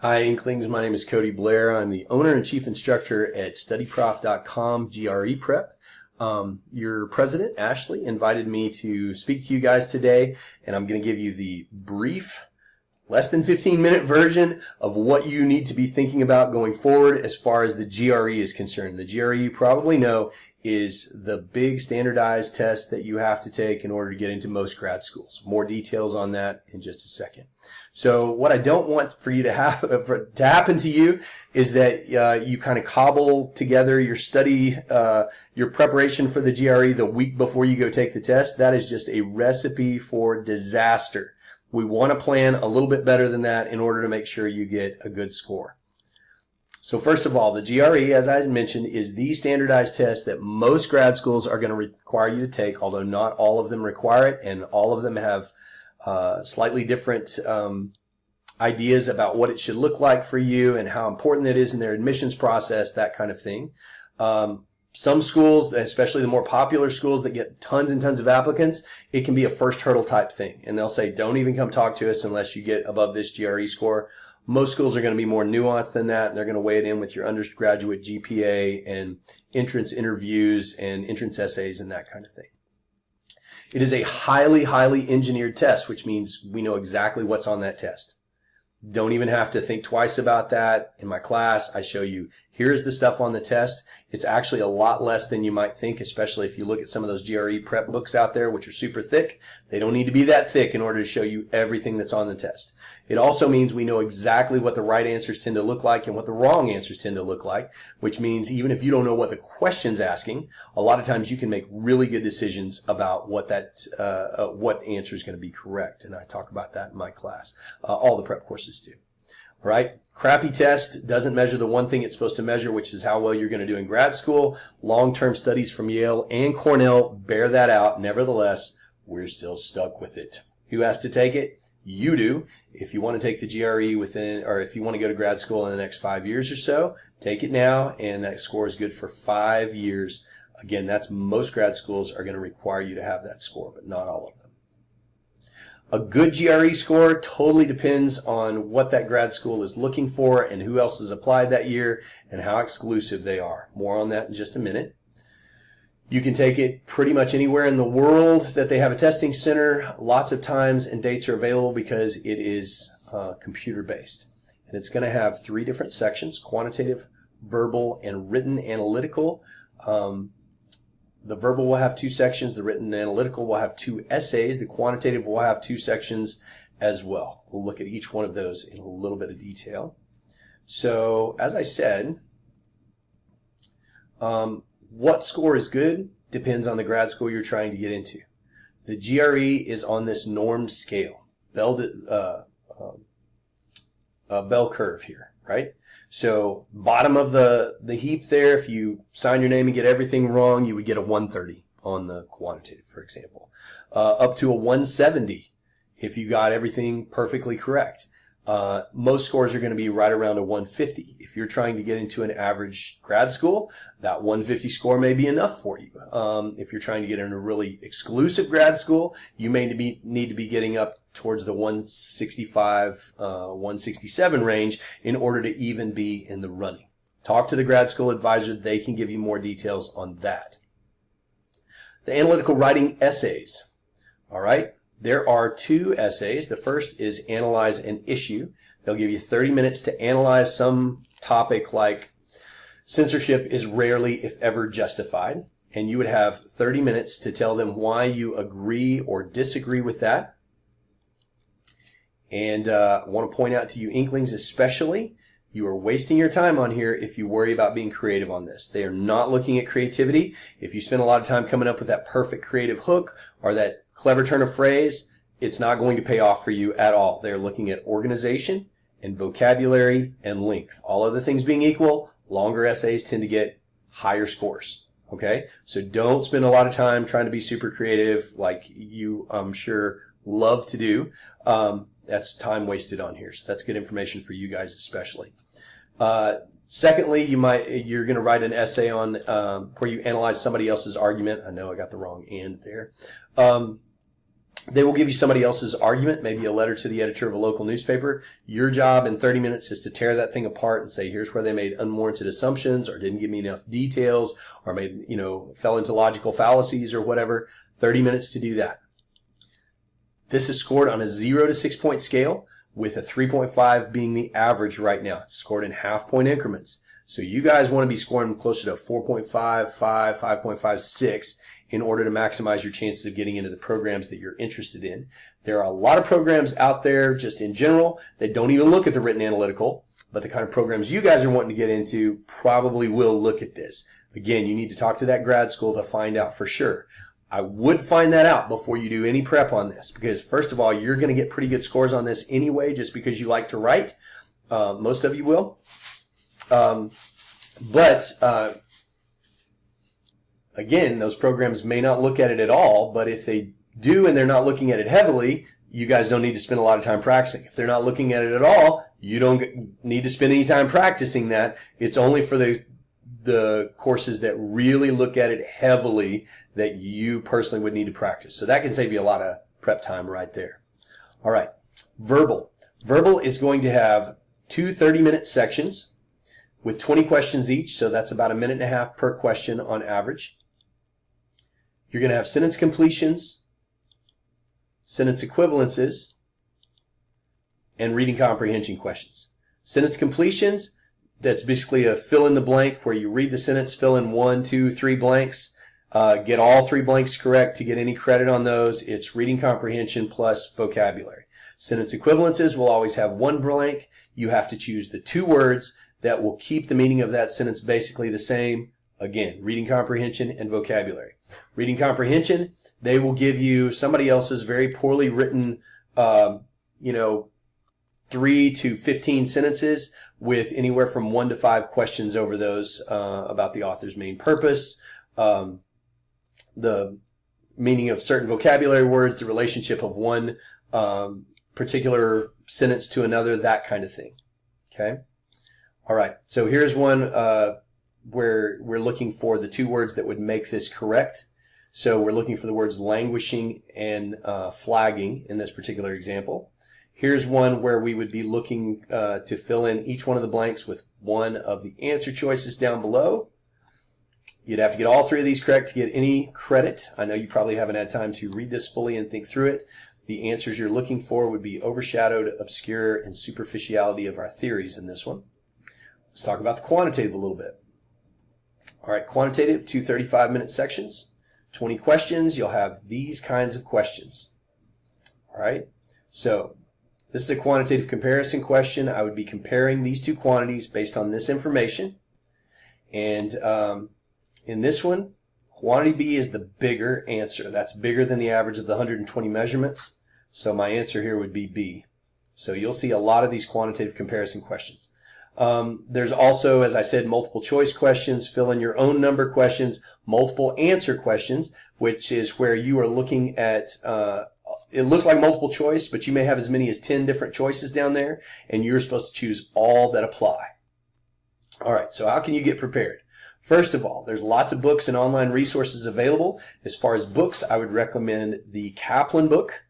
Hi, Inklings. My name is Cody Blair. I'm the owner and chief instructor at studyprof.com GRE Prep. Your president, Ashley, invited me to speak to you guys today, and I'm going to give you the brief, less than 15-minute version of what you need to be thinking about going forward as far as the GRE is concerned. The GRE, you probably know, is the big standardized test that you have to take in order to get into most grad schools. More details on that in just a second. So what I don't want for you to happen to you is that you kind of cobble together your study, your preparation for the GRE the week before you go take the test. That is just a recipe for disaster. We want to plan a little bit better than that in order to make sure you get a good score. So first of all, the GRE, as I mentioned, is the standardized test that most grad schools are going to require you to take, although not all of them require it, and all of them have slightly different ideas about what it should look like for you and how important it is in their admissions process, that kind of thing. Some schools, especially the more popular schools that get tons and tons of applicants, it can be a first hurdle type thing. And they'll say, don't even come talk to us unless you get above this GRE score. Most schools are going to be more nuanced than that. They're going to weigh it in with your undergraduate GPA and entrance interviews and entrance essays and that kind of thing. It is a highly, highly engineered test, which means we know exactly what's on that test. Don't even have to think twice about that. In my class, I show you, here's the stuff on the test. It's actually a lot less than you might think, especially if you look at some of those GRE prep books out there, which are super thick. They don't need to be that thick in order to show you everything that's on the test. It also means we know exactly what the right answers tend to look like and what the wrong answers tend to look like, which means even if you don't know what the question's asking, a lot of times you can make really good decisions about what answer is going to be correct. And I talk about that in my class. All the prep courses do. All right? Crappy test doesn't measure the one thing it's supposed to measure, which is how well you're going to do in grad school. Long-term studies from Yale and Cornell bear that out. Nevertheless, we're still stuck with it. Who has to take it? You do. If you want to take the GRE or if you want to go to grad school in the next 5 years or so, take it now, and that score is good for 5 years. Again, that's most grad schools are going to require you to have that score, but not all of them. A good GRE score totally depends on what that grad school is looking for and who else has applied that year and how exclusive they are. More on that in just a minute. You can take it pretty much anywhere in the world that they have a testing center. Lots of times and dates are available because it is computer-based. And it's going to have 3 different sections: quantitative, verbal, and written analytical. The verbal will have 2 sections. The written analytical will have 2 essays. The quantitative will have 2 sections as well. We'll look at each one of those in a little bit of detail. So, as I said, what score is good depends on the grad school you're trying to get into. The GRE is on this normed scale, bell curve here, right? So bottom of the heap there, if you sign your name and get everything wrong, you would get a 130 on the quantitative, for example. Up to a 170 if you got everything perfectly correct. Most scores are going to be right around a 150. If you're trying to get into an average grad school, that 150 score may be enough for you. If you're trying to get in a really exclusive grad school, you may need to be getting up towards the 165, 167 range in order to even be in the running. Talk to the grad school advisor. They can give you more details on that. The analytical writing essays. All right. There are 2 essays. The first is analyze an issue. They'll give you 30 minutes to analyze some topic like censorship is rarely, if ever, justified. And you would have 30 minutes to tell them why you agree or disagree with that. And I want to point out to you, Inklings especially, you are wasting your time on here if you worry about being creative on this. They are not looking at creativity. If you spend a lot of time coming up with that perfect creative hook or that clever turn of phrase, it's not going to pay off for you at all. They're looking at organization and vocabulary and length. All other things being equal, longer essays tend to get higher scores. Okay? So don't spend a lot of time trying to be super creative like you, I'm sure, love to do. That's time wasted on here. So that's good information for you guys especially. Secondly, you're going to write an essay on where you analyze somebody else's argument. I know I got the wrong "and" there. They will give you somebody else's argument, maybe a letter to the editor of a local newspaper. Your job in 30 minutes is to tear that thing apart and say, here's where they made unwarranted assumptions or didn't give me enough details or made, fell into logical fallacies or whatever. 30 minutes to do that. This is scored on a 0 to 6 point scale with a 3.5 being the average right now. It's scored in half-point increments. So you guys want to be scoring closer to 4.5, 5, 5.5, 6 in order to maximize your chances of getting into the programs that you're interested in. There are a lot of programs out there just in general that don't even look at the written analytical, but the kind of programs you guys are wanting to get into probably will look at this. Again, you need to talk to that grad school to find out for sure. I would find that out before you do any prep on this because, first of all, you're going to get pretty good scores on this anyway just because you like to write. Most of you will. Again, those programs may not look at it at all, but if they do and they're not looking at it heavily, you guys don't need to spend a lot of time practicing. If they're not looking at it at all, you don't need to spend any time practicing that. It's only for the courses that really look at it heavily that you personally would need to practice. So that can save you a lot of prep time right there. All right, verbal. Verbal is going to have two 30-minute sections with 20 questions each, so that's about a minute and a half per question on average. You're going to have sentence completions, sentence equivalences, and reading comprehension questions. Sentence completions, that's basically a fill in the blank where you read the sentence, fill in 1, 2, 3 blanks, get all 3 blanks correct to get any credit on those. It's reading comprehension plus vocabulary. Sentence equivalences will always have 1 blank. You have to choose the 2 words that will keep the meaning of that sentence basically the same. Again, reading comprehension and vocabulary. Reading comprehension, they will give you somebody else's very poorly written, 3 to 15 sentences with anywhere from 1 to 5 questions over those about the author's main purpose, the meaning of certain vocabulary words, the relationship of one particular sentence to another, that kind of thing. Okay? All right, so here's one where we're looking for the 2 words that would make this correct. So we're looking for the words languishing and flagging in this particular example. Here's one where we would be looking to fill in each one of the blanks with one of the answer choices down below. You'd have to get all 3 of these correct to get any credit. I know you probably haven't had time to read this fully and think through it. The answers you're looking for would be overshadowed, obscure, and superficiality of our theories in this one. Let's talk about the quantitative a little bit. All right, quantitative, 2 35-minute sections, 20 questions. You'll have these kinds of questions. All right, so this is a quantitative comparison question. I would be comparing these 2 quantities based on this information. And in this one, quantity B is the bigger answer. That's bigger than the average of the 120 measurements. So my answer here would be B. So you'll see a lot of these quantitative comparison questions. There's also, as I said, multiple choice questions, fill in your own number questions, multiple answer questions, which is where you are looking at, it looks like multiple choice, but you may have as many as 10 different choices down there, and you're supposed to choose all that apply. All right, so how can you get prepared? First of all, there's lots of books and online resources available. As far as books, I would recommend the Kaplan book,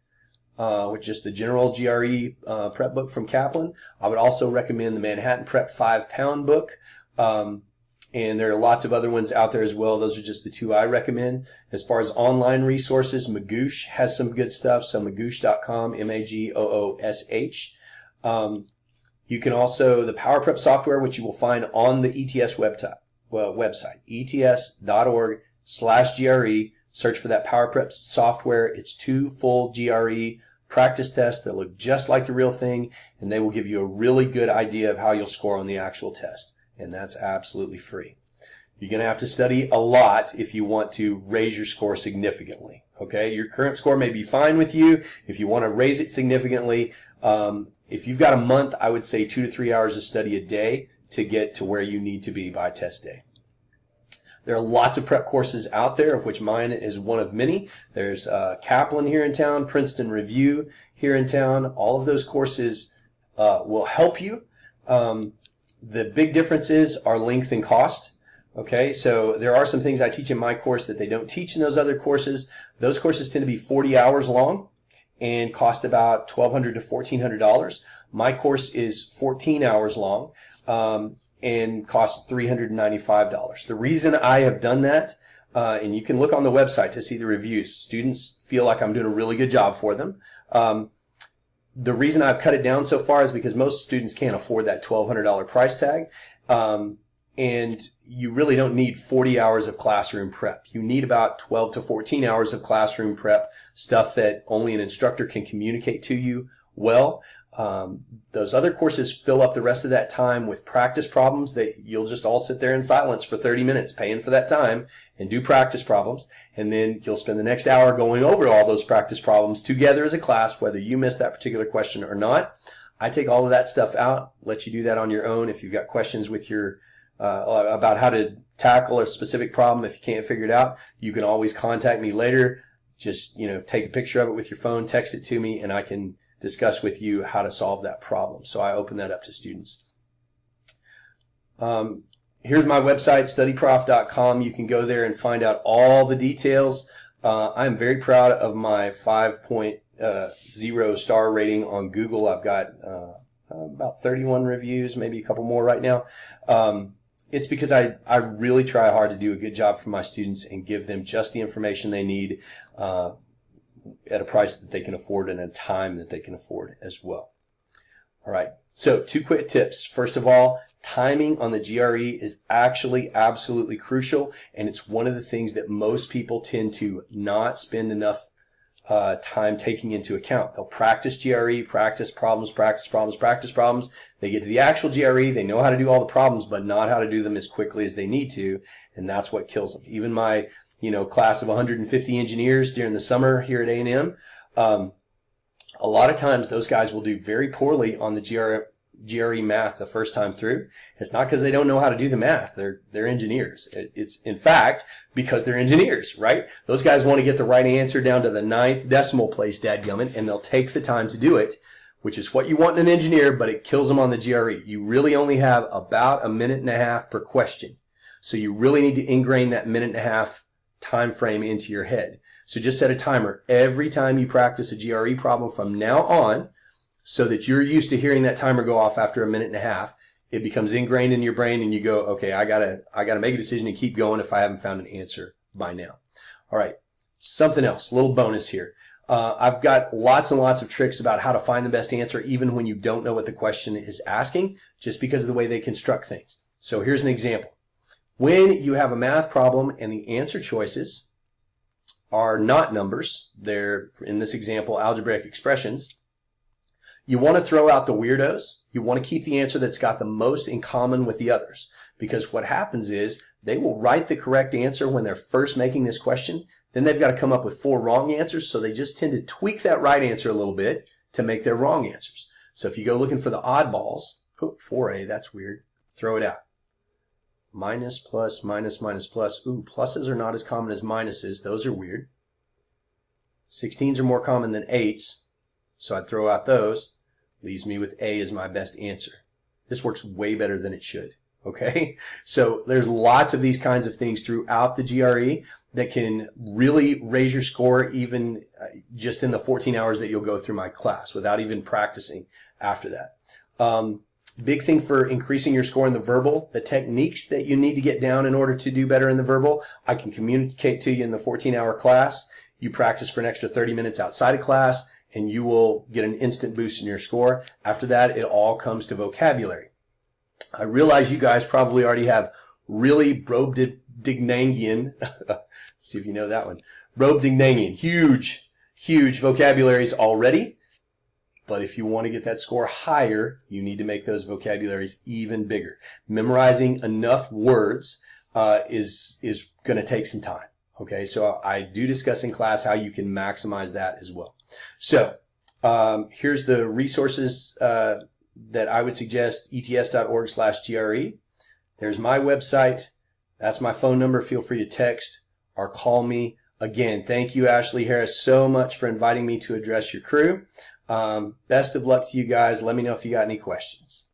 which is the general GRE prep book from Kaplan. I would also recommend the Manhattan Prep 5-pound book. And there are lots of other ones out there as well. Those are just the 2 I recommend. As far as online resources, Magoosh has some good stuff. So magoosh.com, M-A-G-O-O-S-H. You can also, the Power Prep software, which you will find on the ETS website, ets.org/GRE. Search for that Power Prep software. It's 2 full GRE practice tests that look just like the real thing, and they will give you a really good idea of how you'll score on the actual test. And that's absolutely free. You're going to have to study a lot if you want to raise your score significantly. Okay, your current score may be fine with you. If you want to raise it significantly, if you've got a month, I would say 2 to 3 hours of study a day to get to where you need to be by test day. There are lots of prep courses out there, of which mine is one of many. There's Kaplan here in town, Princeton Review here in town. All of those courses will help you. The big differences are length and cost. Okay, so there are some things I teach in my course that they don't teach in those other courses. Those courses tend to be 40 hours long. and cost about $1,200 to $1,400. My course is 14 hours long and costs $395. The reason I have done that, and you can look on the website to see the reviews. Students feel like I'm doing a really good job for them. The reason I've cut it down so far is because most students can't afford that $1,200 price tag. And you really don't need 40 hours of classroom prep. You need about 12 to 14 hours of classroom prep, stuff that only an instructor can communicate to you well. Those other courses fill up the rest of that time with practice problems that you'll just all sit there in silence for 30 minutes paying for that time and do practice problems. And then you'll spend the next hour going over all those practice problems together as a class, whether you missed that particular question or not. I take all of that stuff out, let you do that on your own. If you've got questions with your about how to tackle a specific problem, if you can't figure it out, you can always contact me later. Just, take a picture of it with your phone, text it to me, and I can discuss with you how to solve that problem. So I open that up to students. Here's my website, studyprof.com. You can go there and find out all the details. I'm very proud of my 5.0 star rating on Google. I've got about 31 reviews, maybe a couple more right now. It's because I really try hard to do a good job for my students and give them just the information they need at a price that they can afford and at a time that they can afford as well. All right, so 2 quick tips. First of all, timing on the GRE is actually absolutely crucial, and it's one of the things that most people tend to not spend enough time taking into account. They'll practice GRE, practice problems. They get to the actual GRE, they know how to do all the problems, but not how to do them as quickly as they need to, and that's what kills them. Even my, class of 150 engineers during the summer here at A&M, a lot of times those guys will do very poorly on the GRE math the first time through. It's not because they don't know how to do the math. They're engineers. It's in fact because they're engineers, right? Those guys want to get the right answer down to the 9th decimal place, dadgummit, and they'll take the time to do it, which is what you want in an engineer, but it kills them on the GRE. You really only have about a minute and a half per question. So you really need to ingrain that minute and a half time frame into your head. So just set a timer every time you practice a GRE problem from now on, so that you're used to hearing that timer go off after a minute and a half. It becomes ingrained in your brain and you go, okay, I gotta make a decision and keep going if I haven't found an answer by now. All right, something else, a little bonus here. I've got lots and lots of tricks about how to find the best answer even when you don't know what the question is asking, just because of the way they construct things. So here's an example. When you have a math problem and the answer choices are not numbers, they're, in this example, algebraic expressions, you want to throw out the weirdos. You want to keep the answer that's got the most in common with the others. Because what happens is they will write the correct answer when they're first making this question. Then they've got to come up with 4 wrong answers. So they just tend to tweak that right answer a little bit to make their wrong answers. So if you go looking for the oddballs, 4A, that's weird. Throw it out. Minus, plus, minus, minus, plus. Ooh, pluses are not as common as minuses. Those are weird. 16s are more common than 8s. So I'd throw out those. Leaves me with A as my best answer. This works way better than it should. Okay? So there's lots of these kinds of things throughout the GRE that can really raise your score even just in the 14 hours that you'll go through my class without even practicing after that. Big thing for increasing your score in the verbal, the techniques that you need to get down in order to do better in the verbal, I can communicate to you in the 14-hour class. You practice for an extra 30 minutes outside of class, and you will get an instant boost in your score. After that, it all comes to vocabulary. I realize you guys probably already have really Brobdingnagian, see if you know that one, Brobdingnagian, huge vocabularies already. But if you want to get that score higher, you need to make those vocabularies even bigger. Memorizing enough words is going to take some time. Okay, so I do discuss in class how you can maximize that as well. So here's the resources that I would suggest, ets.org/GRE. There's my website. That's my phone number. Feel free to text or call me. Again, thank you, Ashley Harris, so much for inviting me to address your crew. Best of luck to you guys. Let me know if you got any questions.